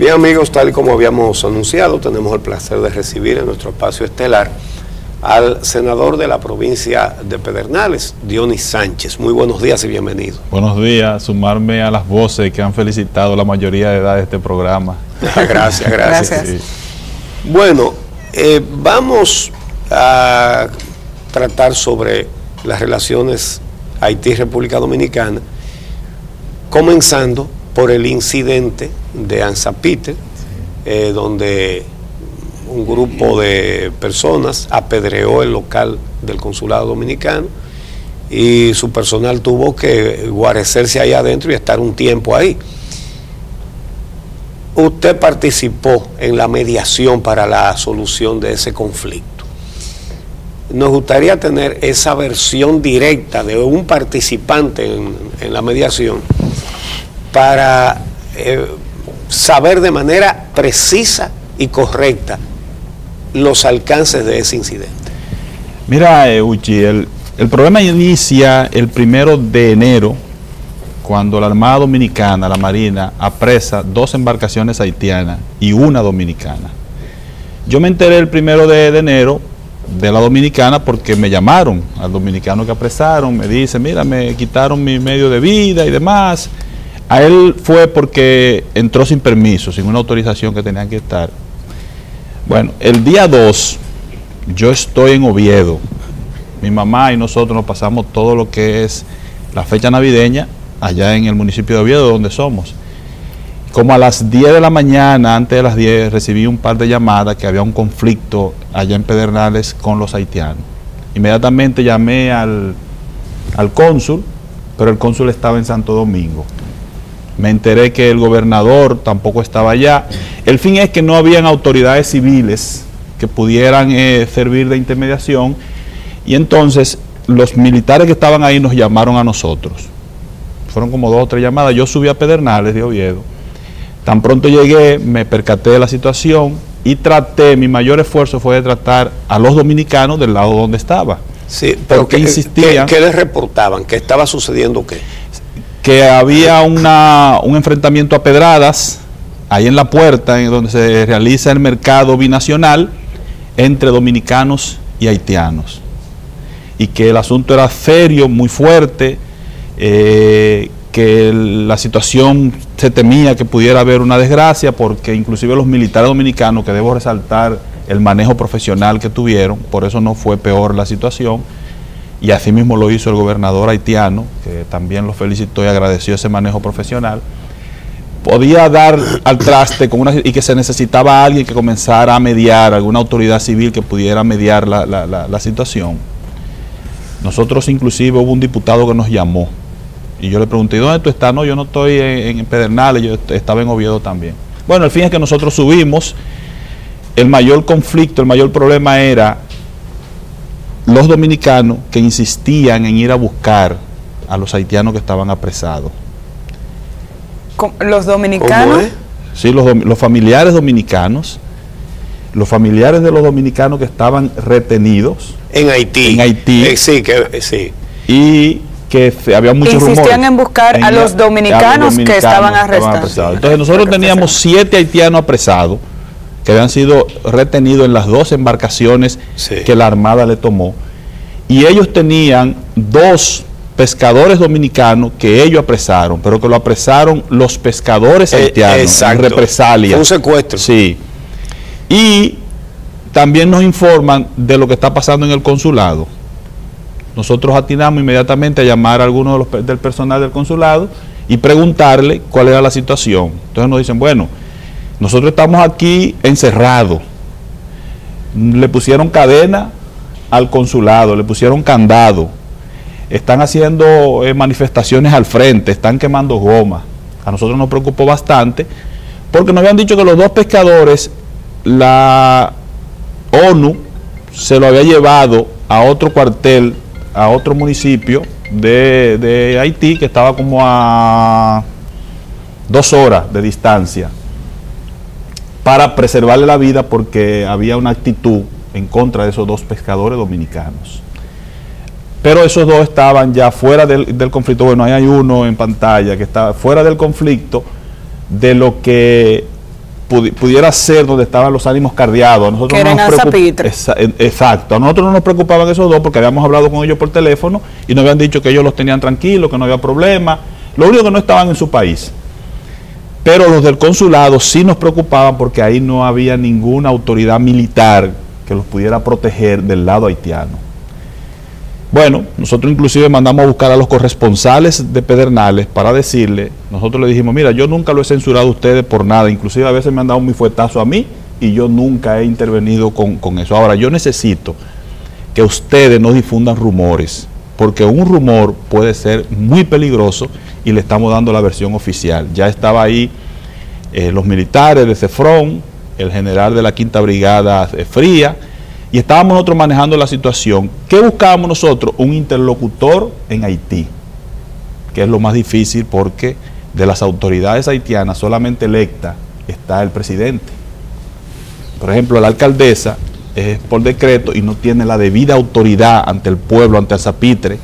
Bien, amigos, tal y como habíamos anunciado, tenemos el placer de recibir en nuestro espacio estelar al senador de la provincia de Pedernales, Dionis Sánchez. Muy buenos días y bienvenido. Buenos días, sumarme a las voces que han felicitado la mayoría de edad de este programa. Gracias. Sí. Bueno, vamos a tratar sobre las relaciones Haití-República Dominicana, comenzando por el incidente de Ansapite, donde un grupo de personas apedreó el local del consulado dominicano y su personal tuvo que guarecerse ahí adentro y estar un tiempo ahí. Usted participó en la mediación para la solución de ese conflicto. Nos gustaría tener esa versión directa de un participante en la mediación para saber de manera precisa y correcta los alcances de ese incidente. Mira, Uchi, el problema inicia el 1 de enero, cuando la Armada Dominicana, la Marina, apresa 2 embarcaciones haitianas y una dominicana. Yo me enteré el 1 de enero de la dominicana porque me llamaron al dominicano que apresaron, me dice, mira, me quitaron mi medio de vida y demás. A él fue porque entró sin permiso, sin una autorización que tenían que estar. Bueno, el día 2, yo estoy en Oviedo. Mi mamá y nosotros nos pasamos todo lo que es la fecha navideña allá en el municipio de Oviedo, donde somos. Como a las 10 de la mañana, antes de las 10, recibí un par de llamadas que había un conflicto allá en Pedernales con los haitianos. Inmediatamente llamé al cónsul, pero el cónsul estaba en Santo Domingo. Me enteré que el gobernador tampoco estaba allá. El fin es que no habían autoridades civiles que pudieran servir de intermediación, y entonces los militares que estaban ahí nos llamaron a nosotros. Fueron como 2 o 3 llamadas. Yo subí a Pedernales de Oviedo. Tan pronto llegué, me percaté de la situación y mi mayor esfuerzo fue de tratar a los dominicanos del lado donde estaba. Sí, pero ¿qué les reportaban? ¿Qué estaba sucediendo? Que había un enfrentamiento a pedradas ahí en la puerta, en donde se realiza el mercado binacional entre dominicanos y haitianos, y que el asunto era serio, muy fuerte, que la situación se temía que pudiera haber una desgracia, porque inclusive los militares dominicanos, que debo resaltar el manejo profesional que tuvieron, por eso no fue peor la situación. Y así mismo lo hizo el gobernador haitiano, que también lo felicitó y agradeció ese manejo profesional. Podía dar al traste y que se necesitaba alguien que comenzara a mediar, alguna autoridad civil que pudiera mediar la situación. Nosotros inclusive hubo un diputado que nos llamó y yo le pregunté, ¿dónde tú estás? No, yo no estoy en Pedernales, yo estaba en Oviedo también. Bueno, el fin es que nosotros subimos. El mayor conflicto, el mayor problema era los dominicanos que insistían en ir a buscar a los haitianos que estaban apresados. ¿Los dominicanos? ¿Cómo es? Sí, los familiares dominicanos, los familiares de los dominicanos que estaban retenidos en Haití. Sí. Y que había muchos rumores. Insistían en buscar a los dominicanos que estaban arrestados. Entonces nosotros teníamos 7 haitianos apresados que habían sido retenidos en las 2 embarcaciones que la Armada le tomó, y ellos tenían 2 pescadores dominicanos que ellos apresaron, pero que lo apresaron los pescadores haitianos en represalia. Fue un secuestro. Sí. Y también nos informan de lo que está pasando en el consulado. Nosotros atinamos inmediatamente a llamar a algunos del personal del consulado y preguntarle cuál era la situación. Entonces nos dicen, bueno, nosotros estamos aquí encerrados. Le pusieron cadena al consulado, le pusieron candado. Están haciendo manifestaciones al frente, están quemando goma. A nosotros nos preocupó bastante porque nos habían dicho que los 2 pescadores, la ONU se lo había llevado a otro cuartel, a otro municipio de Haití, que estaba como a 2 horas de distancia, para preservarle la vida, porque había una actitud en contra de esos 2 pescadores dominicanos. Pero esos 2 estaban ya fuera del conflicto. Bueno, ahí hay uno en pantalla que está fuera del conflicto, de lo que pudiera ser donde estaban los ánimos cardeados. A nosotros que no eran Zapitre. Exacto. A nosotros no nos preocupaban esos dos porque habíamos hablado con ellos por teléfono y nos habían dicho que ellos los tenían tranquilos, que no había problema. Lo único que no estaban en su país. Pero los del consulado sí nos preocupaban porque ahí no había ninguna autoridad militar que los pudiera proteger del lado haitiano. Bueno, nosotros inclusive mandamos a buscar a los corresponsales de Pedernales para decirle, nosotros le dijimos, mira, yo nunca lo he censurado a ustedes por nada, inclusive a veces me han dado un fuetazo a mí y yo nunca he intervenido con eso. Ahora, yo necesito que ustedes no difundan rumores, porque un rumor puede ser muy peligroso y le estamos dando la versión oficial. Ya estaba ahí los militares de Cefrón, el general de la Quinta Brigada Fría, y estábamos nosotros manejando la situación. ¿Qué buscábamos nosotros? Un interlocutor en Haití, que es lo más difícil porque de las autoridades haitianas solamente electa está el presidente. Por ejemplo, la alcaldesa es por decreto y no tiene la debida autoridad ante el pueblo, ante el Zapitre,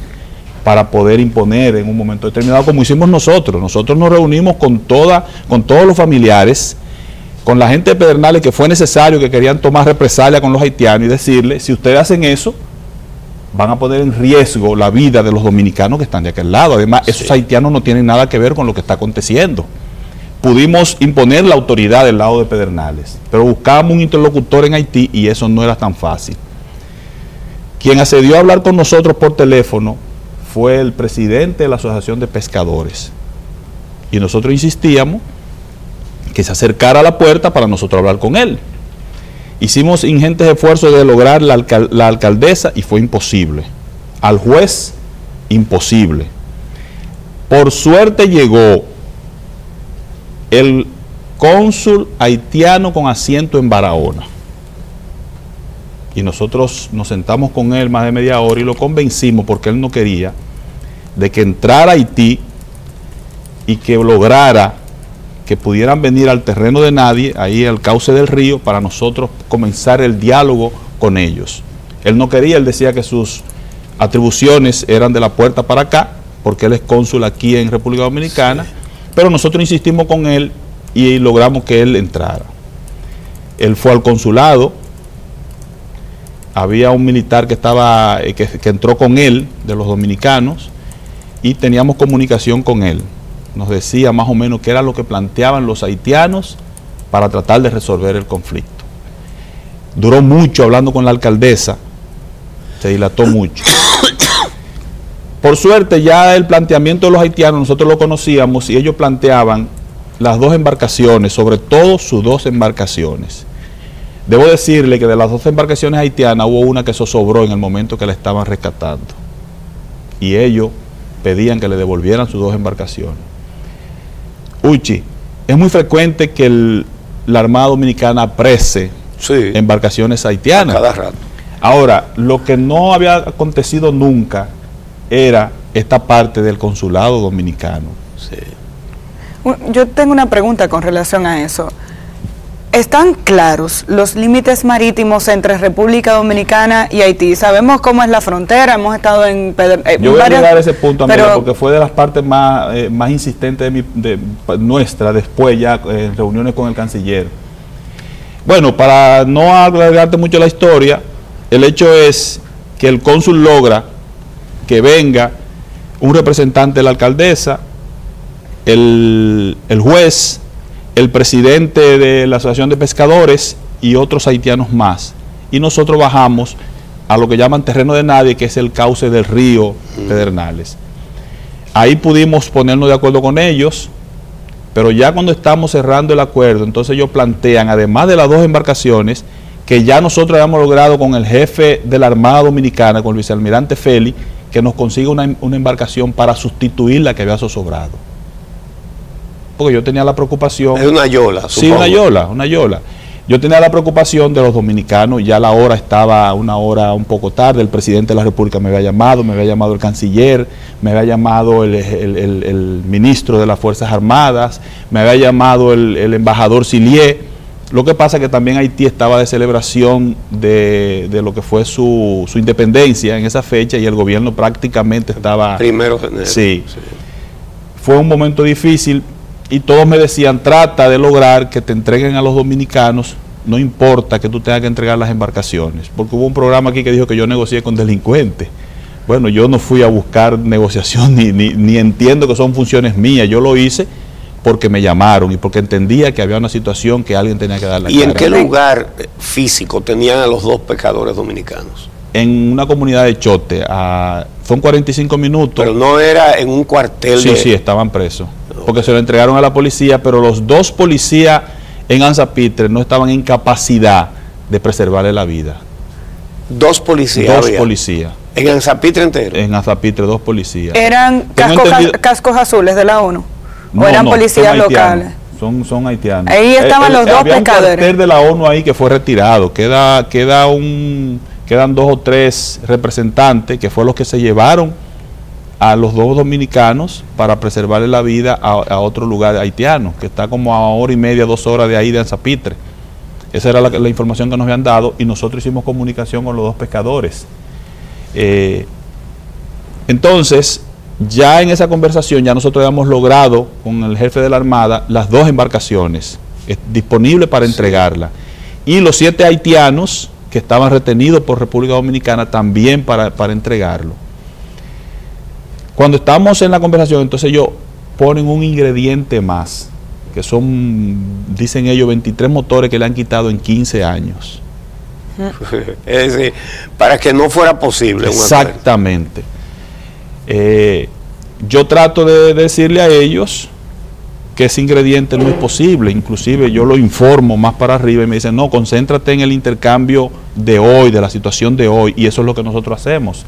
para poder imponer en un momento determinado, como hicimos nosotros. Nosotros nos reunimos con todos los familiares, con la gente de Pedernales, que fue necesario, que querían tomar represalia con los haitianos y decirles, si ustedes hacen eso, van a poner en riesgo la vida de los dominicanos que están de aquel lado. Además, esos haitianos no tienen nada que ver con lo que está aconteciendo. Pudimos imponer la autoridad del lado de Pedernales, pero buscábamos un interlocutor en Haití y eso no era tan fácil. Quien accedió a hablar con nosotros por teléfono fue el presidente de la Asociación de Pescadores. Y nosotros insistíamos que se acercara a la puerta para nosotros hablar con él. Hicimos ingentes esfuerzos de lograr la alcaldesa y fue imposible. Al juez, imposible. Por suerte llegó el cónsul haitiano con asiento en Barahona. Y nosotros nos sentamos con él más de media hora y lo convencimos, porque él no quería, de que entrara a Haití y que lograra que pudieran venir al terreno de nadie, ahí al cauce del río, para nosotros comenzar el diálogo con ellos. Él no quería, él decía que sus atribuciones eran de la puerta para acá, porque él es cónsul aquí en República Dominicana, sí. Pero nosotros insistimos con él y logramos que él entrara. Él fue al consulado, había un militar que entró con él, de los dominicanos, y teníamos comunicación con él. Nos decía más o menos qué era lo que planteaban los haitianos para tratar de resolver el conflicto. Duró mucho hablando con la alcaldesa, se dilató mucho. Por suerte ya el planteamiento de los haitianos nosotros lo conocíamos y ellos planteaban las dos embarcaciones, sobre todo sus dos embarcaciones. Debo decirle que de las dos embarcaciones haitianas hubo una que zozobró en el momento que la estaban rescatando. Y ellos pedían que le devolvieran sus dos embarcaciones. Uchi, es muy frecuente que la Armada Dominicana aprese embarcaciones haitianas. Cada rato. Ahora, lo que no había acontecido nunca era esta parte del consulado dominicano. Sí. Yo tengo una pregunta con relación a eso. ¿Están claros los límites marítimos entre República Dominicana y Haití? Sabemos cómo es la frontera, hemos estado en... Yo voy a llegar a ese punto, amiga, porque fue de las partes más insistentes de nuestra, después ya en reuniones con el canciller. Bueno, para no alargarte mucho la historia, el hecho es que el cónsul logra que venga un representante de la alcaldesa, el juez, el presidente de la Asociación de Pescadores y otros haitianos más. Y nosotros bajamos a lo que llaman terreno de nadie, que es el cauce del río Pedernales. Ahí pudimos ponernos de acuerdo con ellos, pero ya cuando estamos cerrando el acuerdo, entonces ellos plantean, además de las dos embarcaciones, que ya nosotros habíamos logrado con el jefe de la Armada Dominicana, con el vicealmirante Félix, que nos consiga una embarcación para sustituir la que había zozobrado. Porque yo tenía la preocupación... Es una yola, sí, una yola. Yo tenía la preocupación de los dominicanos, ya la hora estaba una hora un poco tarde, el presidente de la República me había llamado el canciller, me había llamado el ministro de las Fuerzas Armadas, me había llamado el embajador Sillier. Lo que pasa es que también Haití estaba de celebración de lo que fue su independencia en esa fecha y el gobierno prácticamente estaba... Primero de enero. Sí. Fue un momento difícil. y todos me decían, trata de lograr que te entreguen a los dominicanos, no importa que tú tengas que entregar las embarcaciones, porque hubo un programa aquí que dijo que yo negocié con delincuentes. Bueno, yo no fui a buscar negociación, ni entiendo que son funciones mías, yo lo hice porque me llamaron y porque entendía que había una situación que alguien tenía que dar la cara. ¿Y en qué lugar físico tenían a los dos pescadores dominicanos? En una comunidad de Chote, son 45 minutos. Pero no era en un cuartel. Sí, estaban presos, porque se lo entregaron a la policía, pero los dos policías en Anzapitre no estaban en capacidad de preservarle la vida. Dos policías. Dos policías. ¿En Anzapitre entero? En Anzapitre, dos policías. ¿Eran cascos azules de la ONU? No, ¿o eran policías locales? Son haitianos. Ahí estaban los dos pescadores. Había un cuartel de la ONU ahí que fue retirado. Quedan 2 o 3 representantes que fue los que se llevaron a los dos dominicanos para preservarle la vida a otro lugar haitiano, que está como a 1h30, 2 horas de ahí de Anzapitre. Esa era la información que nos habían dado y nosotros hicimos comunicación con los dos pescadores. Entonces, ya en esa conversación, ya nosotros habíamos logrado con el jefe de la Armada las 2 embarcaciones disponibles para entregarla. Y los 7 haitianos que estaban retenidos por República Dominicana también para entregarlo. Cuando estamos en la conversación, entonces ellos ponen un ingrediente más, que son, dicen ellos, 23 motores que le han quitado en 15 años. Es decir, para que no fuera posible. Exactamente. Yo trato de decirle a ellos que ese ingrediente no es posible, inclusive yo lo informo más para arriba y me dicen, no, concéntrate en el intercambio de hoy, de la situación de hoy, y eso es lo que nosotros hacemos.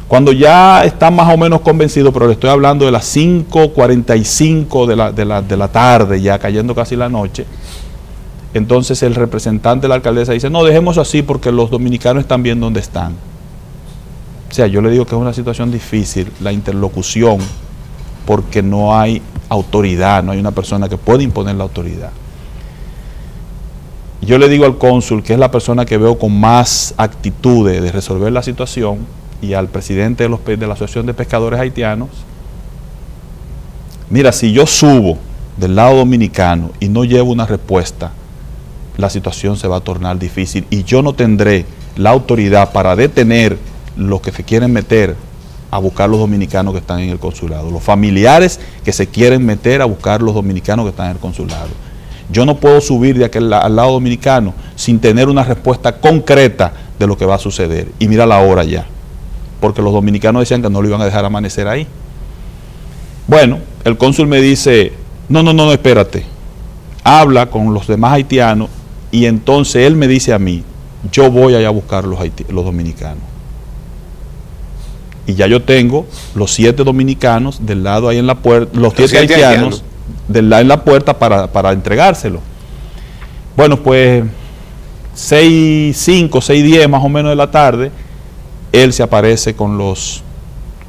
Cuando ya están más o menos convencidos, pero le estoy hablando de las 5:45 de la tarde, ya cayendo casi la noche, entonces el representante de la alcaldesa dice, no, dejemos así porque los dominicanos están bien donde están. O sea, yo le digo que es una situación difícil, la interlocución, porque no hay autoridad, no hay una persona que pueda imponer la autoridad. Yo le digo al cónsul, que es la persona que veo con más actitudes de resolver la situación, y al presidente de la Asociación de Pescadores Haitianos, mira, si yo subo del lado dominicano y no llevo una respuesta, la situación se va a tornar difícil y yo no tendré la autoridad para detener los que se quieren meter a buscar los dominicanos que están en el consulado, los familiares que se quieren meter a buscar los dominicanos que están en el consulado. Yo no puedo subir de aquel al lado dominicano sin tener una respuesta concreta de lo que va a suceder. Y mira la hora ya, porque los dominicanos decían que no lo iban a dejar amanecer ahí. Bueno, el cónsul me dice, no, espérate, habla con los demás haitianos, y entonces él me dice a mí, yo voy allá a buscar los dominicanos. Y ya yo tengo los 7 dominicanos del lado ahí en la puerta, los 7 haitianos del lado en la puerta para entregárselo. Bueno, pues 6:05, 6:10 más o menos de la tarde, él se aparece con los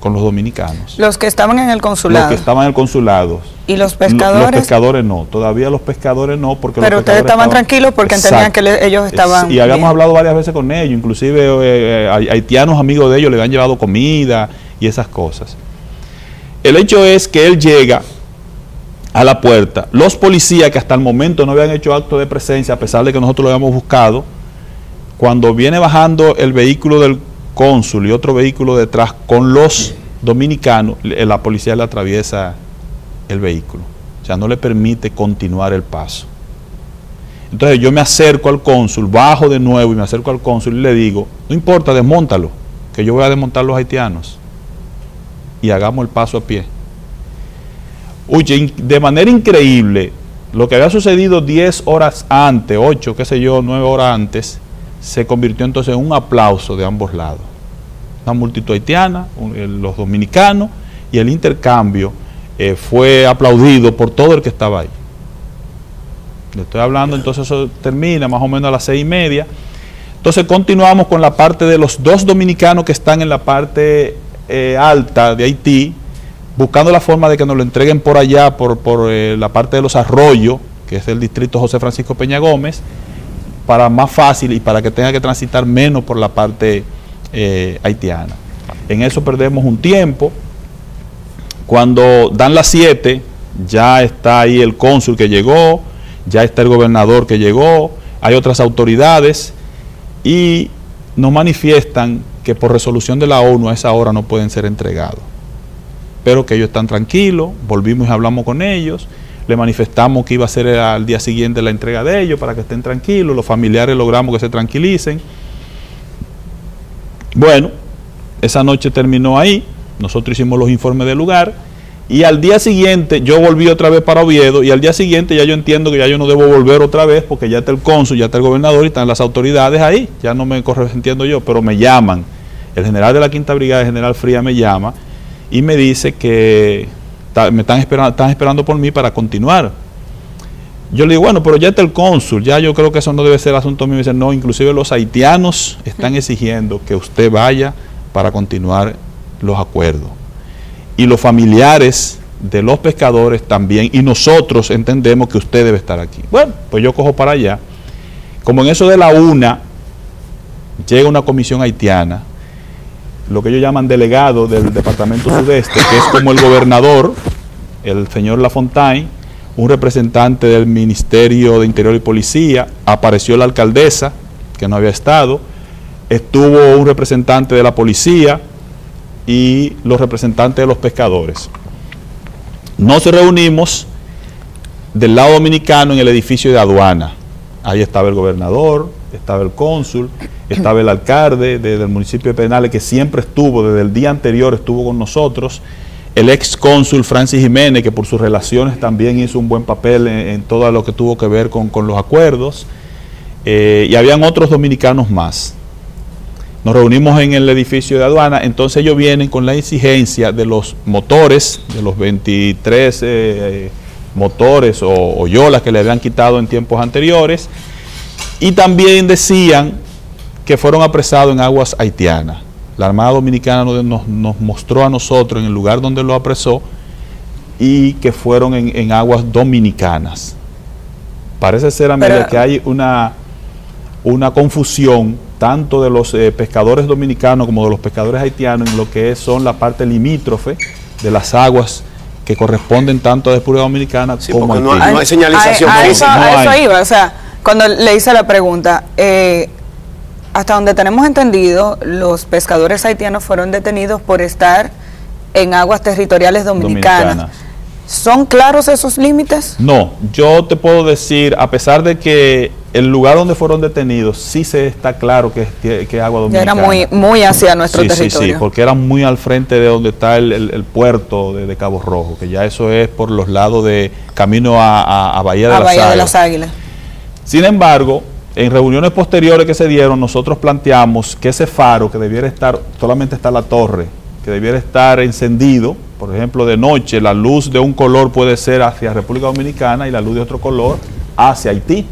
dominicanos. Los que estaban en el consulado. Los que estaban en el consulado. ¿Y los pescadores? Los pescadores no, todavía los pescadores no. Porque pero ustedes estaban tranquilos porque entendían que ellos estaban y habíamos bien. hablado varias veces con ellos, inclusive haitianos amigos de ellos le habían llevado comida y esas cosas. El hecho es que él llega a la puerta, los policías que hasta el momento no habían hecho acto de presencia, a pesar de que nosotros lo habíamos buscado, cuando viene bajando el vehículo del cónsul y otro vehículo detrás con los dominicanos, la policía le atraviesa el vehículo, o sea, no le permite continuar el paso. Entonces yo me acerco al cónsul, bajo de nuevo y me acerco al cónsul y le digo, no importa, desmóntalo, que yo voy a desmontar los haitianos y hagamos el paso a pie. Oye, de manera increíble, lo que había sucedido 10 horas antes, 8, qué sé yo, 9 horas antes, se convirtió entonces en un aplauso de ambos lados. Una multitud haitiana, los dominicanos, y el intercambio fue aplaudido por todo el que estaba ahí. Le estoy hablando, entonces eso termina más o menos a las 6:30. Entonces continuamos con la parte de los 2 dominicanos que están en la parte alta de Haití, buscando la forma de que nos lo entreguen por allá, por la parte de los Arroyos, que es el distrito José Francisco Peña Gómez, para más fácil y para que tenga que transitar menos por la parte haitiana. En eso perdemos un tiempo. Cuando dan las 7, ya está ahí el cónsul que llegó, ya está el gobernador que llegó, hay otras autoridades y nos manifiestan que por resolución de la ONU a esa hora no pueden ser entregados, pero que ellos están tranquilos. Volvimos y hablamos con ellos, le manifestamos que iba a ser al día siguiente la entrega de ellos para que estén tranquilos, los familiares logramos que se tranquilicen. Bueno, esa noche terminó ahí, nosotros hicimos los informes del lugar y al día siguiente yo volví otra vez para Oviedo y al día siguiente ya yo entiendo que ya yo no debo volver otra vez porque ya está el cónsul, ya está el gobernador y están las autoridades ahí, ya no me entiendo yo, pero me llaman, el general de la Quinta Brigada, el general Fría, me llama y me dice que me están esperando por mí para continuar. Yo le digo, bueno, pero ya está el cónsul, ya yo creo que eso no debe ser asunto mío. Me dice, no, inclusive los haitianos están exigiendo que usted vaya para continuar los acuerdos. Y los familiares de los pescadores también, y nosotros entendemos que usted debe estar aquí. Bueno, pues yo cojo para allá. Como en eso de la 1 llega una comisión haitiana, lo que ellos llaman delegado del Departamento Sudeste, que es como el gobernador, el señor Lafontaine, un representante del Ministerio de Interior y Policía, apareció la alcaldesa, que no había estado, estuvo un representante de la policía y los representantes de los pescadores. Nos reunimos del lado dominicano en el edificio de aduana. Ahí estaba el gobernador, estaba el cónsul, estaba el alcalde del municipio de Pedernales, que siempre estuvo, desde el día anterior estuvo con nosotros, el ex cónsul Francis Jiménez, que por sus relaciones también hizo un buen papel en todo lo que tuvo que ver con los acuerdos, y habían otros dominicanos más. Nos reunimos en el edificio de aduana, entonces ellos vienen con la exigencia de los motores, de los 23 motores o yolas que le habían quitado en tiempos anteriores, y también decían que fueron apresados en aguas haitianas. La Armada Dominicana nos mostró a nosotros en el lugar donde lo apresó y que fueron en aguas dominicanas. Parece ser, Amelia, que hay una confusión tanto de los pescadores dominicanos como de los pescadores haitianos en lo que son la parte limítrofe de las aguas que corresponden tanto a la República Dominicana como a Haití. No hay señalización. A eso iba, o sea, cuando le hice la pregunta, hasta donde tenemos entendido, los pescadores haitianos fueron detenidos por estar en aguas territoriales dominicanas. ¿Son claros esos límites? No, yo te puedo decir, a pesar de que el lugar donde fueron detenidos sí se está claro que es agua dominicana. Era muy hacia nuestro territorio. Sí, porque era muy al frente de donde está el puerto de Cabo Rojo, que ya eso es por los lados de camino a Bahía de las Águilas. Sin embargo, en reuniones posteriores que se dieron, nosotros planteamos que ese faro, que debiera estar, solamente está la torre, que debiera estar encendido, por ejemplo, de noche, la luz de un color puede ser hacia República Dominicana y la luz de otro color hacia Haití.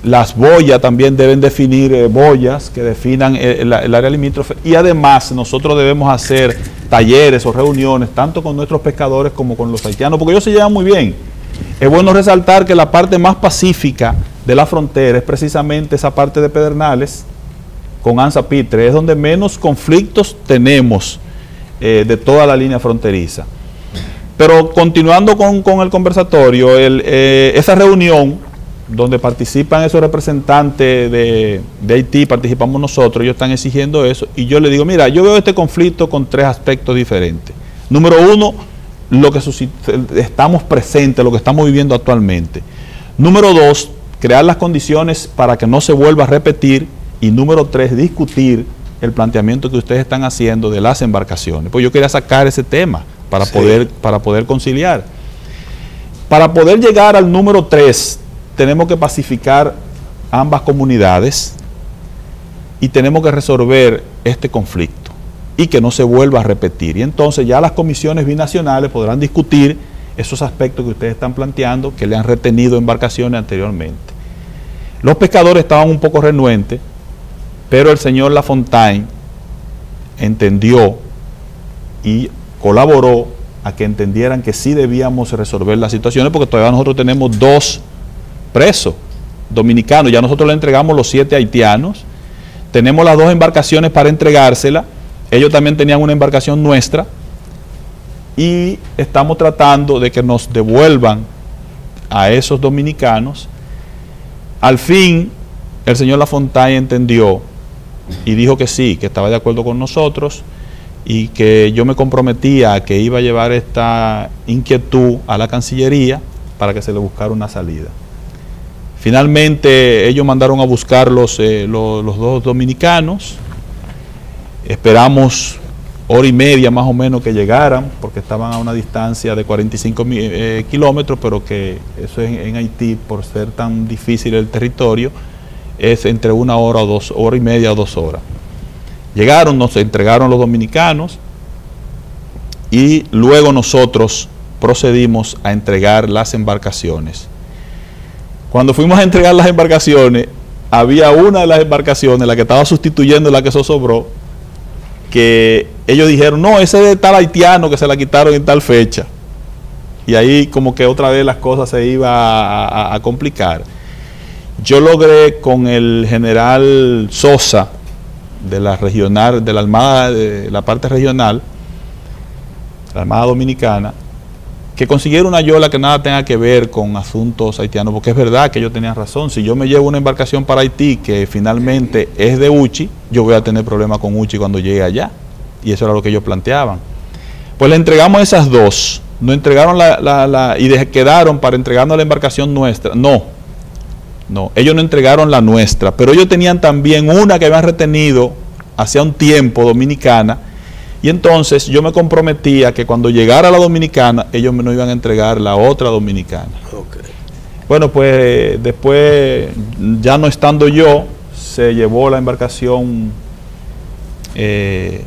Las boyas también deben definir boyas que definan el área limítrofe, y además nosotros debemos hacer talleres o reuniones tanto con nuestros pescadores como con los haitianos, porque ellos se llevan muy bien. Es bueno resaltar que la parte más pacífica de la frontera es precisamente esa parte de Pedernales con Anza Pitre, es donde menos conflictos tenemos de toda la línea fronteriza. Pero continuando con el conversatorio, esa reunión donde participan esos representantes de Haití, participamos nosotros, ellos están exigiendo eso, y yo le digo, mira, yo veo este conflicto con 3 aspectos diferentes. Número 1, lo que estamos presentes, lo que estamos viviendo actualmente. Número 2, crear las condiciones para que no se vuelva a repetir. Y número 3, discutir el planteamiento que ustedes están haciendo de las embarcaciones. Pues yo quería sacar ese tema para poder conciliar. Para poder llegar al número 3, tenemos que pacificar ambas comunidades y tenemos que resolver este conflicto y que no se vuelva a repetir. Y entonces ya las comisiones binacionales podrán discutir esos aspectos que ustedes están planteando, que le han retenido embarcaciones anteriormente. Los pescadores estaban un poco renuentes, pero el señor Lafontaine entendió y colaboró a que entendieran que sí debíamos resolver las situaciones, porque todavía nosotros tenemos 2 presos dominicanos, ya nosotros le entregamos los 7 haitianos, tenemos las 2 embarcaciones para entregárselas, ellos también tenían una embarcación nuestra, y estamos tratando de que nos devuelvan a esos dominicanos. Al fin, el señor Lafontaine entendió y dijo que sí, que estaba de acuerdo con nosotros y que yo me comprometía a que iba a llevar esta inquietud a la Cancillería para que se le buscara una salida. Finalmente ellos mandaron a buscar los dos dominicanos. Esperamos hora y media más o menos que llegaran, porque estaban a una distancia de 45 kilómetros, pero que eso en Haití, por ser tan difícil el territorio, es entre 1 hora o 2 horas y media o 2 horas. Llegaron, nos entregaron los dominicanos y luego nosotros procedimos a entregar las embarcaciones. Cuando fuimos a entregar las embarcaciones, había una de las embarcaciones, la que estaba sustituyendo la que sobró, que ellos dijeron, no, ese es de tal haitiano que se la quitaron en tal fecha. Y ahí como que otra vez las cosas se iban a complicar. Yo logré con el general Sosa, de la regional, de la Armada, de la parte regional, la Armada Dominicana, que consiguiera una yola que nada tenga que ver con asuntos haitianos, porque es verdad que ellos tenían razón. Si yo me llevo una embarcación para Haití que finalmente es de UCHI, yo voy a tener problemas con UCHI cuando llegue allá, y eso era lo que ellos planteaban. Pues le entregamos esas dos, nos entregaron quedaron para entregarnos la embarcación nuestra. No, ellos no entregaron la nuestra, pero ellos tenían también una que habían retenido hacía un tiempo, dominicana. Y entonces yo me comprometía que cuando llegara la dominicana, ellos me no iban a entregar la otra dominicana. Okay. Bueno, pues después, ya no estando yo, se llevó la embarcación que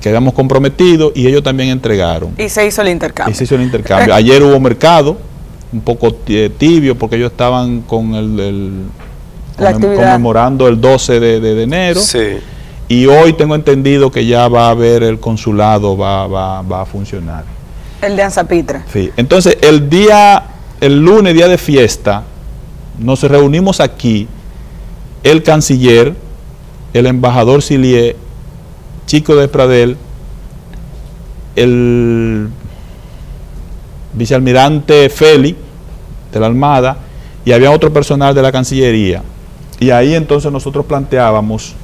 habíamos comprometido y ellos también entregaron. Y se hizo el intercambio. Ayer hubo mercado, un poco tibio, porque ellos estaban con conmemorando el 12 de enero. Sí. Y hoy tengo entendido que ya va a haber el consulado, va a funcionar. El de Anzapitre. Sí. Entonces, el lunes, día de fiesta, nos reunimos aquí, el canciller, el embajador Sillier, Chico de Pradel, el vicealmirante Feli, de la Armada, y había otro personal de la Cancillería. Y ahí entonces nosotros planteábamos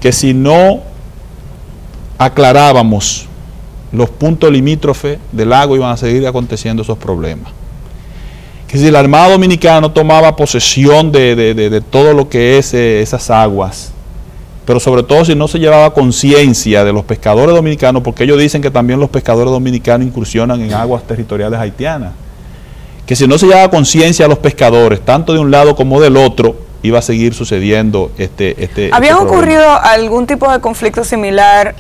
que si no aclarábamos los puntos limítrofes del lago, iban a seguir aconteciendo esos problemas. Que si la Armada Dominicana no tomaba posesión de todo lo que es esas aguas, pero sobre todo si no se llevaba conciencia de los pescadores dominicanos, porque ellos dicen que también los pescadores dominicanos incursionan en aguas territoriales haitianas, que si no se llevaba conciencia a los pescadores, tanto de un lado como del otro, iba a seguir sucediendo ¿Había ocurrido algún tipo de conflicto similar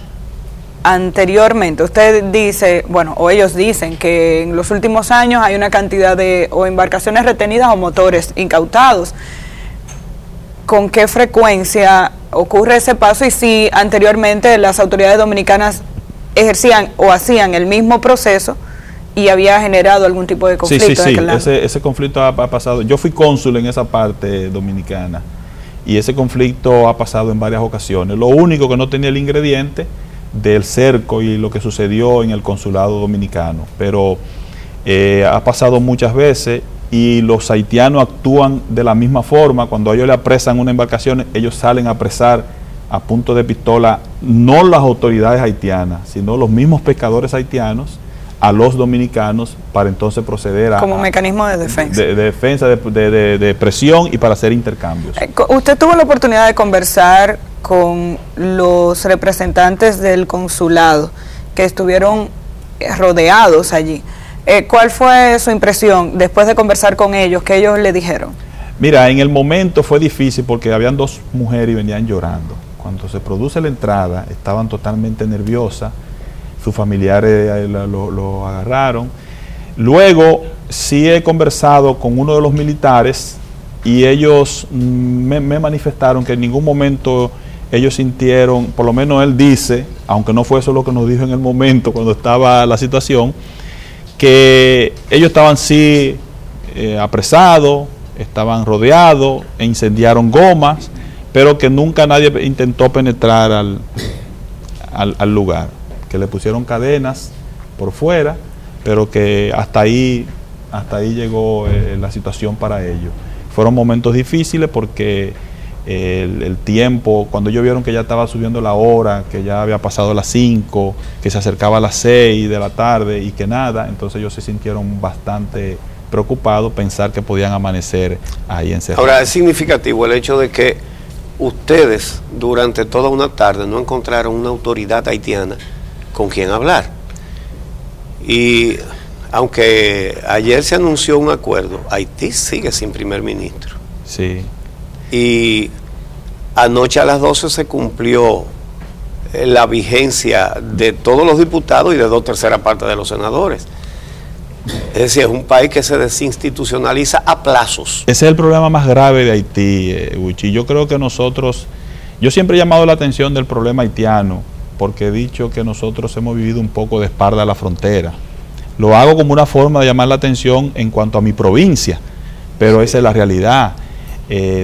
anteriormente? Usted dice, bueno, o ellos dicen que en los últimos años hay una cantidad de o embarcaciones retenidas o motores incautados. ¿Con qué frecuencia ocurre ese paso? Y si anteriormente las autoridades dominicanas ejercían o hacían el mismo proceso y había generado algún tipo de conflicto. Sí, ese conflicto ha pasado. Yo fui cónsul en esa parte dominicana y ese conflicto ha pasado en varias ocasiones. Lo único que no tenía el ingrediente del cerco y lo que sucedió en el consulado dominicano, pero ha pasado muchas veces y los haitianos actúan de la misma forma. Cuando ellos le apresan una embarcación, ellos salen a apresar a punto de pistola, no las autoridades haitianas, sino los mismos pescadores haitianos, a los dominicanos para entonces proceder a... Como mecanismo de defensa. De defensa, de presión y para hacer intercambios. Usted tuvo la oportunidad de conversar con los representantes del consulado que estuvieron rodeados allí. ¿Cuál fue su impresión después de conversar con ellos? ¿Qué ellos le dijeron? Mira, en el momento fue difícil porque habían dos mujeres y venían llorando. Cuando se produce la entrada, estaban totalmente nerviosas. Sus familiares lo agarraron. Luego sí he conversado con uno de los militares y ellos me manifestaron que en ningún momento ellos sintieron, por lo menos él dice, aunque no fue eso lo que nos dijo en el momento cuando estaba la situación, que ellos estaban sí apresados, estaban rodeados e incendiaron gomas, pero que nunca nadie intentó penetrar al lugar, que le pusieron cadenas por fuera, pero que hasta ahí llegó la situación para ellos. Fueron momentos difíciles porque el tiempo, cuando ellos vieron que ya estaba subiendo la hora, que ya había pasado las 5, que se acercaba a las 6 de la tarde y que nada, entonces ellos se sintieron bastante preocupados, pensar que podían amanecer ahí encerrados. Ahora, es significativo el hecho de que ustedes durante toda una tarde no encontraron una autoridad haitiana con quien hablar. Y aunque ayer se anunció un acuerdo, Haití sigue sin primer ministro. Sí. Y anoche a las 12 se cumplió la vigencia de todos los diputados y de 2/3 partes de los senadores. Es decir, es un país que se desinstitucionaliza a plazos. Ese es el problema más grave de Haití, Uchi. Yo creo que yo siempre he llamado la atención del problema haitiano, porque he dicho que nosotros hemos vivido un poco de espalda a la frontera. Lo hago como una forma de llamar la atención en cuanto a mi provincia, pero esa es la realidad.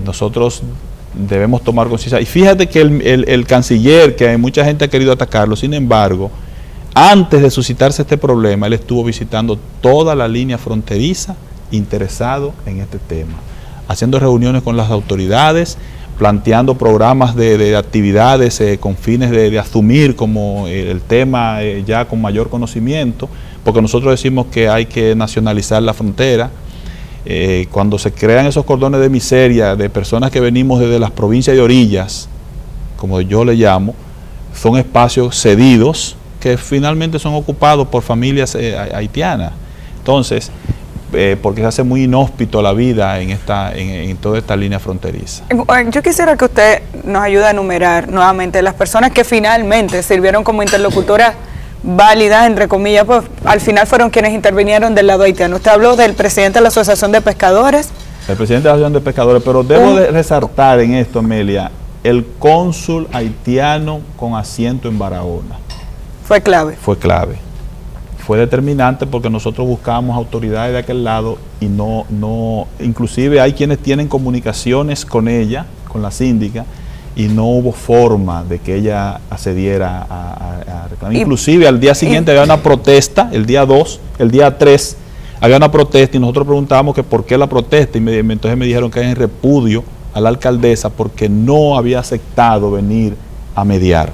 Nosotros debemos tomar conciencia. Y fíjate que el canciller, que mucha gente ha querido atacarlo, sin embargo, antes de suscitarse este problema, él estuvo visitando toda la línea fronteriza, interesado en este tema, haciendo reuniones con las autoridades, planteando programas de actividades con fines de asumir como el tema ya con mayor conocimiento, porque nosotros decimos que hay que nacionalizar la frontera. Cuando se crean esos cordones de miseria de personas que venimos desde las provincias de orillas, como yo le llamo, son espacios cedidos que finalmente son ocupados por familias haitianas. Entonces, porque se hace muy inhóspito la vida en toda esta línea fronteriza. Yo quisiera que usted nos ayude a enumerar nuevamente las personas que finalmente sirvieron como interlocutoras válidas, entre comillas, pues al final fueron quienes intervinieron del lado haitiano. Usted habló del presidente de la Asociación de Pescadores. El presidente de la Asociación de Pescadores, pero debo de resaltar en esto, Amelia, el cónsul haitiano con asiento en Barahona. Fue clave. Fue clave. Fue determinante porque nosotros buscábamos autoridades de aquel lado y inclusive hay quienes tienen comunicaciones con ella, con la síndica, y no hubo forma de que ella accediera a reclamar. Inclusive al día siguiente había una protesta, el día 2, el día 3, había una protesta y nosotros preguntábamos que por qué la protesta y entonces me dijeron que era en repudio a la alcaldesa porque no había aceptado venir a mediar.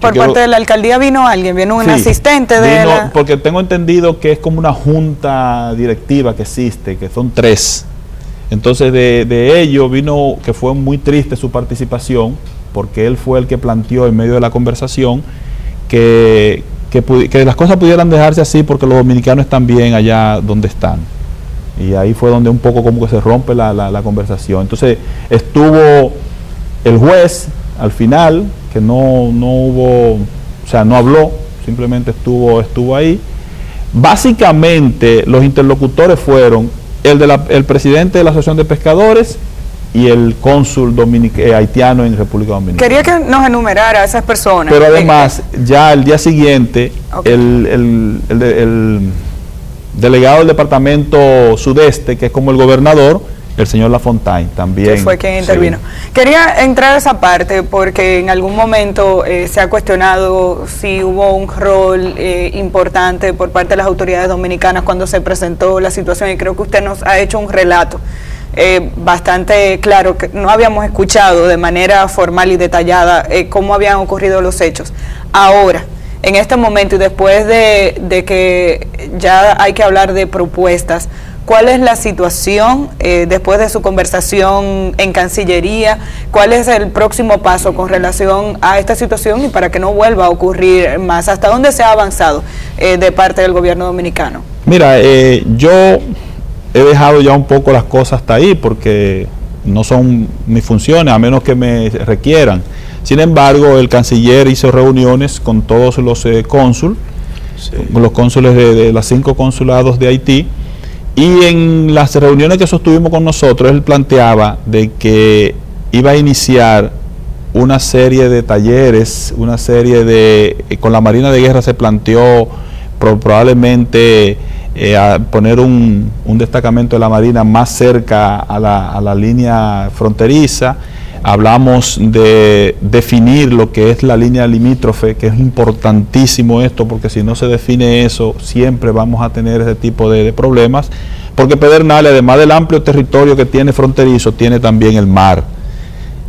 Por parte de la alcaldía vino alguien, vino un asistente de la... Porque tengo entendido que es como una junta directiva que existe, que son 3. Entonces de ello vino que fue muy triste su participación, porque él fue el que planteó en medio de la conversación que las cosas pudieran dejarse así porque los dominicanos están bien allá donde están. Y ahí fue donde un poco como que se rompe la conversación. Entonces estuvo el juez al final, que no hubo, o sea, no habló, simplemente estuvo ahí. Básicamente los interlocutores fueron el presidente de la Asociación de Pescadores y el cónsul haitiano en República Dominicana. Quería que nos enumerara a esas personas. Pero además, ya el día siguiente, el delegado del departamento sudeste, que es como el gobernador, el señor Lafontaine, también. Que fue quien intervino. Sí. Quería entrar a esa parte porque en algún momento se ha cuestionado si hubo un rol importante por parte de las autoridades dominicanas cuando se presentó la situación, y creo que usted nos ha hecho un relato bastante claro, que no habíamos escuchado de manera formal y detallada cómo habían ocurrido los hechos. Ahora, en este momento y después de que ya hay que hablar de propuestas, ¿cuál es la situación después de su conversación en Cancillería? ¿Cuál es el próximo paso con relación a esta situación y para que no vuelva a ocurrir más? ¿Hasta dónde se ha avanzado de parte del gobierno dominicano? Mira, yo he dejado ya un poco las cosas hasta ahí porque no son mis funciones, a menos que me requieran. Sin embargo, el canciller hizo reuniones con todos los cónsules, los cónsules de los 5 consulados de Haití. Y en las reuniones que sostuvimos con nosotros, él planteaba de que iba a iniciar una serie de talleres, con la Marina de Guerra se planteó probablemente a poner un destacamento de la Marina más cerca a la línea fronteriza. Hablamos de definir lo que es la línea limítrofe, que es importantísimo esto, porque si no se define eso, siempre vamos a tener ese tipo de problemas, porque Pedernales, además del amplio territorio que tiene fronterizo, tiene también el mar.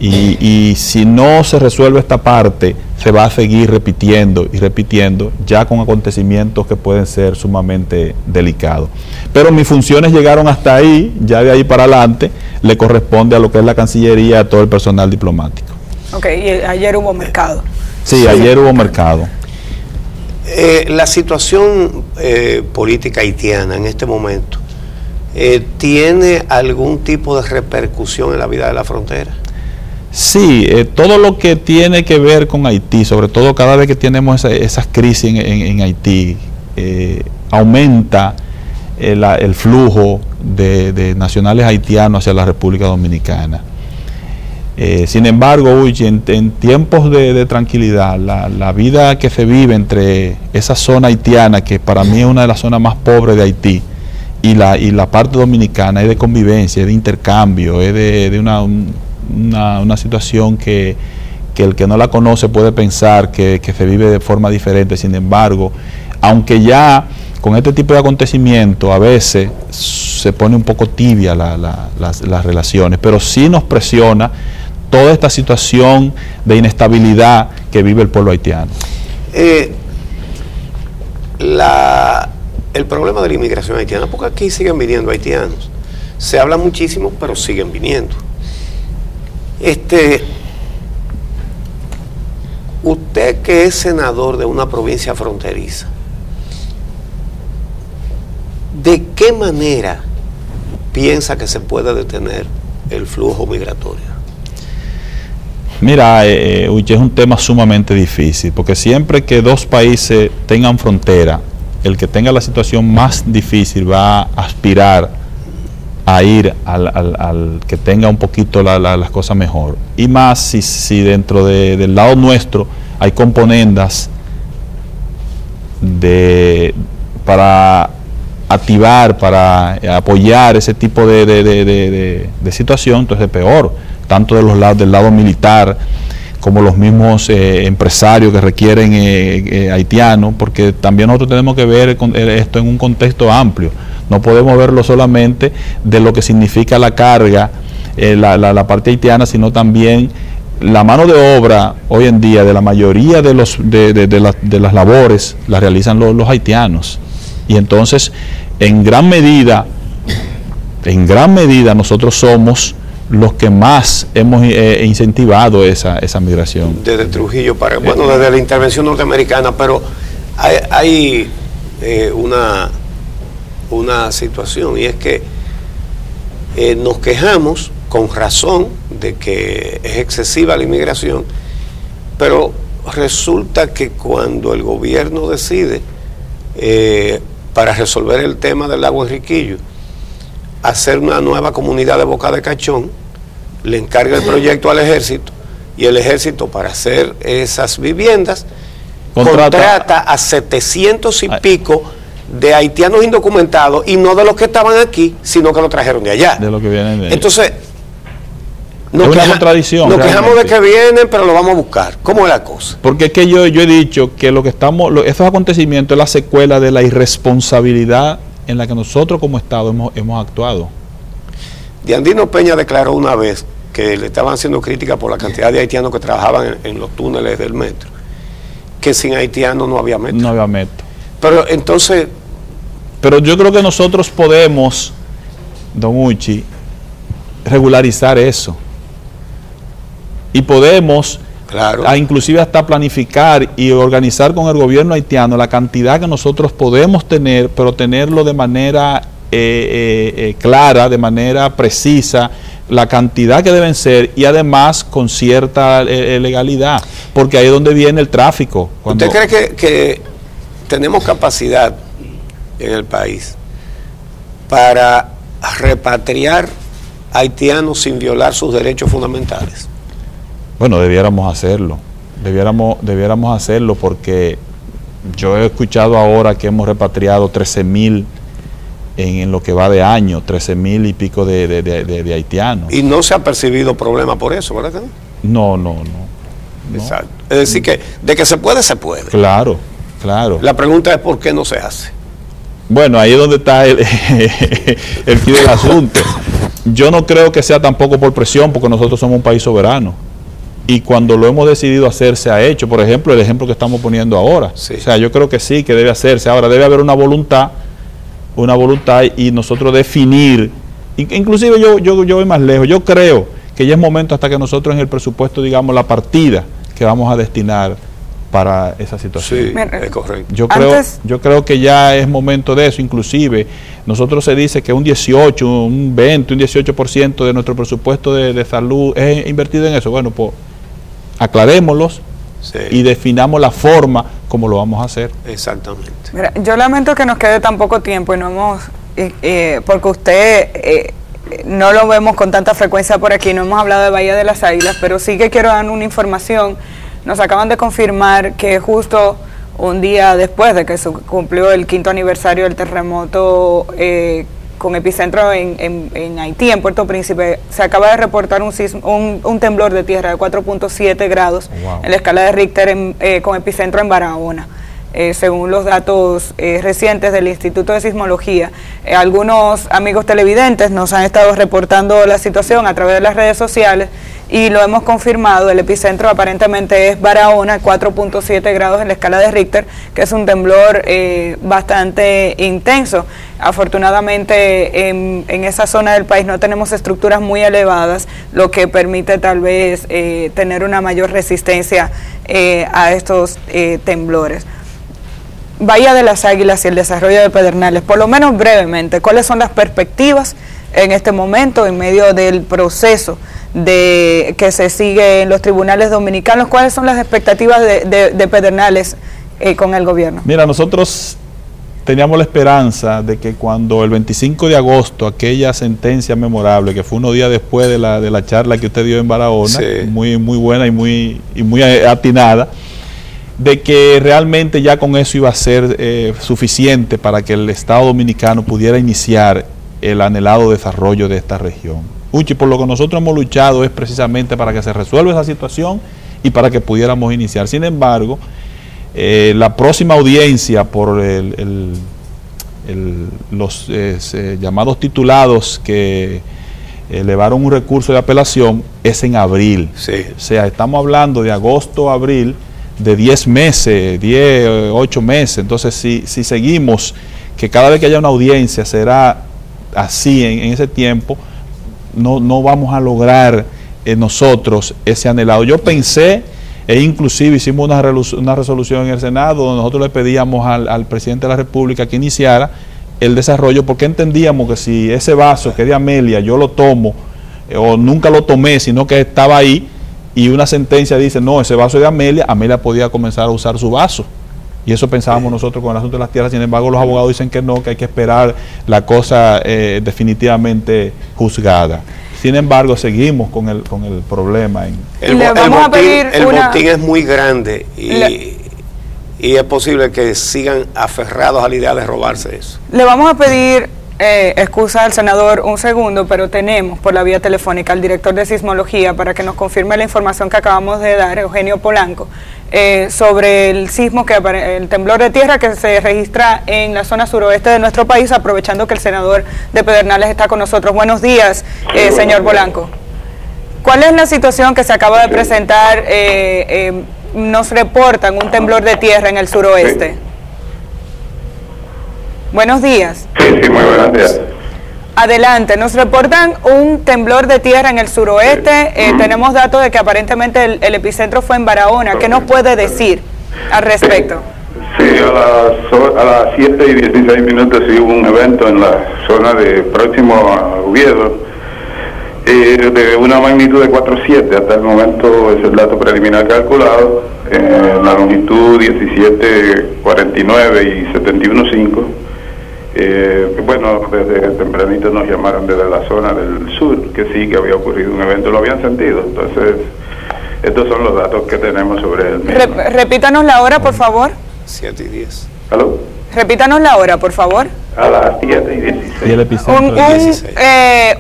Y si no se resuelve esta parte, se va a seguir repitiendo y repitiendo, ya con acontecimientos que pueden ser sumamente delicados. Pero mis funciones llegaron hasta ahí, ya de ahí para adelante le corresponde a lo que es la Cancillería, a todo el personal diplomático. Ok, y ayer hubo mercado. Sí, ayer hubo mercado. La situación política haitiana en este momento, ¿tiene algún tipo de repercusión en la vida de la frontera? Sí, todo lo que tiene que ver con Haití, sobre todo cada vez que tenemos esas crisis en Haití, aumenta el flujo de nacionales haitianos hacia la República Dominicana. Sin embargo, en tiempos de tranquilidad, la vida que se vive entre esa zona haitiana, que para mí es una de las zonas más pobres de Haití, y la parte dominicana, es de convivencia, es de intercambio, es de una situación que el que no la conoce puede pensar que se vive de forma diferente. Sin embargo, aunque ya con este tipo de acontecimientos a veces se pone un poco tibia las relaciones, pero sí nos presiona toda esta situación de inestabilidad que vive el pueblo haitiano. El problema de la inmigración haitiana, porque aquí siguen viniendo haitianos, se habla muchísimo, pero siguen viniendo. Usted, que es senador de una provincia fronteriza, ¿de qué manera piensa que se puede detener el flujo migratorio? Mira, es un tema sumamente difícil, porque siempre que dos países tengan frontera, el que tenga la situación más difícil va a aspirar a ir al que tenga un poquito las cosas mejor. Y más si dentro del lado nuestro hay componendas para activar, para apoyar ese tipo de situación, entonces es peor, tanto del lado militar como los mismos empresarios que requieren haitianos, porque también nosotros tenemos que ver esto en un contexto amplio. No podemos verlo solamente de lo que significa la carga, la parte haitiana, sino también la mano de obra hoy en día de la mayoría de las labores las realizan los haitianos. Y entonces, en gran medida nosotros somos los que más hemos incentivado esa migración. Desde Trujillo desde la intervención norteamericana, pero hay una situación, y es que nos quejamos con razón de que es excesiva la inmigración, pero resulta que cuando el gobierno decide para resolver el tema del lago Enriquillo hacer una nueva comunidad de Boca de Cachón, le encarga el proyecto al ejército, y el ejército, para hacer esas viviendas, contrata a 700 y pico de haitianos indocumentados, y no de los que estaban aquí, sino que lo trajeron de allá. De lo que vienen de allá. Entonces, nos quejamos de que vienen, pero lo vamos a buscar. ¿Cómo es la cosa? Porque es que yo he dicho que esos acontecimientos es la secuela de la irresponsabilidad en la que nosotros como Estado hemos actuado. Diandino Peña declaró una vez que le estaban haciendo crítica por la cantidad de haitianos que trabajaban en los túneles del metro, que sin haitianos no había metro. No había metro. Pero entonces... Pero yo creo que nosotros podemos, don Uchi, regularizar eso. Y podemos, claro, inclusive hasta planificar y organizar con el gobierno haitiano la cantidad que nosotros podemos tener, pero tenerlo de manera clara, de manera precisa, la cantidad que deben ser, y además con cierta legalidad, porque ahí es donde viene el tráfico. ¿Usted cree que tenemos capacidad en el país para repatriar haitianos sin violar sus derechos fundamentales? Bueno, debiéramos hacerlo, porque yo he escuchado ahora que hemos repatriado 13,000 en lo que va de año, 13.000 y pico de haitianos. Y no se ha percibido problema por eso, ¿verdad? No. Exacto. Es decir, que de que se puede, se puede. Claro. La pregunta es ¿por qué no se hace? Bueno, ahí es donde está el quid del asunto. Yo no creo que sea tampoco por presión, porque nosotros somos un país soberano. Y cuando lo hemos decidido hacer, se ha hecho. Por ejemplo, el ejemplo que estamos poniendo ahora. Sí. O sea, yo creo que sí, que debe hacerse. Ahora, debe haber una voluntad y nosotros definir. Inclusive yo voy más lejos. Yo creo que ya es momento hasta que nosotros en el presupuesto digamos la partida que vamos a destinar para esa situación. Sí, es correcto. Yo creo que ya es momento de eso. Inclusive, nosotros se dice que un 18, un 20, un 18% de nuestro presupuesto de salud es invertido en eso. Bueno, pues aclarémoslos y definamos la forma como lo vamos a hacer. Exactamente. Mira, yo lamento que nos quede tan poco tiempo y no hemos, porque usted no lo vemos con tanta frecuencia por aquí, no hemos hablado de Bahía de las Águilas, pero sí que quiero dar una información. Nos acaban de confirmar que justo un día después de que se cumplió el 5º aniversario del terremoto con epicentro en Haití, en Puerto Príncipe, se acaba de reportar un temblor de tierra de 4.7 grados en la escala de Richter con epicentro en Barahona. Según los datos recientes del Instituto de Sismología. Algunos amigos televidentes nos han estado reportando la situación a través de las redes sociales y lo hemos confirmado. El epicentro aparentemente es Barahona, 4.7 grados en la escala de Richter, que es un temblor bastante intenso. Afortunadamente en esa zona del país no tenemos estructuras muy elevadas, lo que permite tal vez tener una mayor resistencia a estos temblores. Bahía de las Águilas y el desarrollo de Pedernales, por lo menos brevemente, ¿cuáles son las perspectivas en este momento en medio del proceso que se sigue en los tribunales dominicanos? ¿Cuáles son las expectativas de Pedernales con el gobierno? Mira, nosotros teníamos la esperanza de que cuando el 25 de agosto, aquella sentencia memorable, que fue unos días después de la charla que usted dio en Barahona, sí, muy buena y muy atinada, de que realmente ya con eso iba a ser suficiente para que el Estado Dominicano pudiera iniciar el anhelado desarrollo de esta región. Uchi, por lo que nosotros hemos luchado es precisamente para que se resuelva esa situación y para que pudiéramos iniciar. Sin embargo, la próxima audiencia por los llamados titulados que elevaron un recurso de apelación es en abril. Sí. O sea, estamos hablando de agosto a abril, de 10 meses, 8 meses. Entonces, si seguimos, que cada vez que haya una audiencia será así en ese tiempo, no vamos a lograr nosotros ese anhelado. Yo pensé, inclusive hicimos una resolución en el Senado donde nosotros le pedíamos al presidente de la República que iniciara el desarrollo, porque entendíamos que si ese vaso que es de Amelia yo lo tomo, o nunca lo tomé, sino que estaba ahí, y una sentencia dice, no, ese vaso es de Amelia, Amelia podía comenzar a usar su vaso. Y eso pensábamos nosotros con el asunto de las tierras. Sin embargo, los abogados dicen que no, que hay que esperar la cosa definitivamente juzgada. Sin embargo, seguimos con el problema. El botín es muy grande y es posible que sigan aferrados a la idea de robarse eso. Le vamos a pedir excusa al senador un segundo, pero tenemos por la vía telefónica al director de sismología para que nos confirme la información que acabamos de dar, Eugenio Polanco, sobre el sismo, el temblor de tierra que se registra en la zona suroeste de nuestro país, aprovechando que el senador de Pedernales está con nosotros. Buenos días, señor Polanco. ¿Cuál es la situación que se acaba de presentar? Nos reportan un temblor de tierra en el suroeste. Sí. Buenos días. Sí, muy buenos días. Adelante, nos reportan un temblor de tierra en el suroeste. Tenemos datos de que aparentemente el epicentro fue en Barahona. ¿Qué nos puede decir al respecto? Sí, a las 7:16 sí hubo un evento en la zona de próximo a Oviedo de una magnitud de 4.7. Hasta el momento es el dato preliminar calculado. La longitud 17.49 y 71.5. Bueno, desde tempranito nos llamaron desde la zona del sur, que sí que había ocurrido un evento, lo habían sentido. Entonces, estos son los datos que tenemos sobre el mismo. Repítanos la hora, por favor. 7:10. ¿Aló? Repítanos la hora, por favor. A las 7:16. Y el epicentro es 16.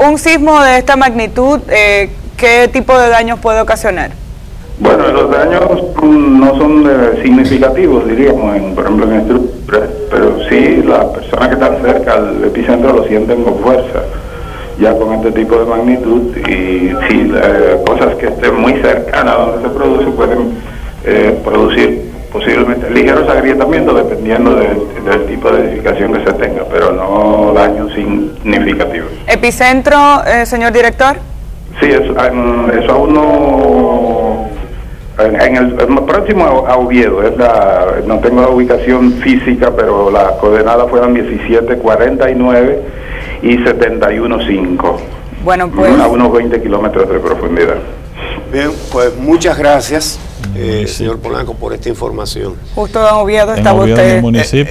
Un sismo de esta magnitud, ¿qué tipo de daños puede ocasionar? Bueno, los daños no son significativos, diríamos, por ejemplo en estructuras, pero sí las personas que están cerca al epicentro lo sienten con fuerza, ya con este tipo de magnitud, y sí, cosas que estén muy cercanas a donde se produce pueden producir posiblemente ligeros agrietamientos dependiendo del tipo de edificación que se tenga, pero no daños significativos. ¿Epicentro, señor director? Sí, eso aún no... En el próximo a Oviedo, no tengo la ubicación física, pero las coordenadas fueron 17:49 y 71:5. Bueno, pues... A unos 20 kilómetros de profundidad. Bien, pues muchas gracias, señor Polanco, por esta información. Justo en Oviedo estaba usted.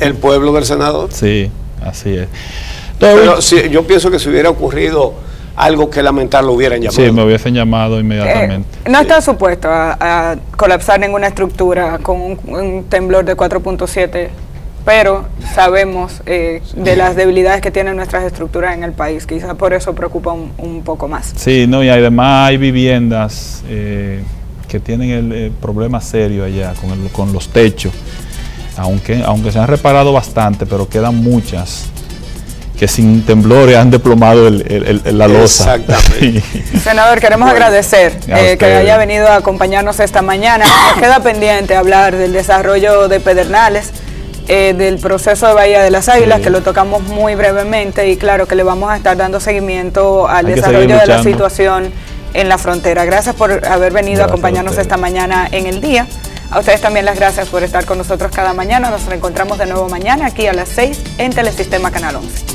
¿El pueblo del senador? Sí, así es. Pero sí, yo pienso que si hubiera ocurrido algo que lamentar lo hubieran llamado. Sí, me hubiesen llamado inmediatamente. No está supuesto a colapsar ninguna estructura con un temblor de 4.7, pero sabemos de las debilidades que tienen nuestras estructuras en el país. Quizás por eso preocupa un poco más. Sí, no, y además hay viviendas que tienen el problema serio allá con los techos, aunque se han reparado bastante, pero quedan muchas que sin temblores han desplomado la losa. Exactamente. Senador, queremos agradecer que haya venido a acompañarnos esta mañana. Nos queda pendiente hablar del desarrollo de Pedernales, del proceso de Bahía de las Águilas, que lo tocamos muy brevemente, y claro que le vamos a estar dando seguimiento al desarrollo de la situación en la frontera. Gracias por haber venido a acompañarnos esta mañana en el día. A ustedes también las gracias por estar con nosotros cada mañana. Nos reencontramos de nuevo mañana aquí a las 6 en Telesistema Canal 11.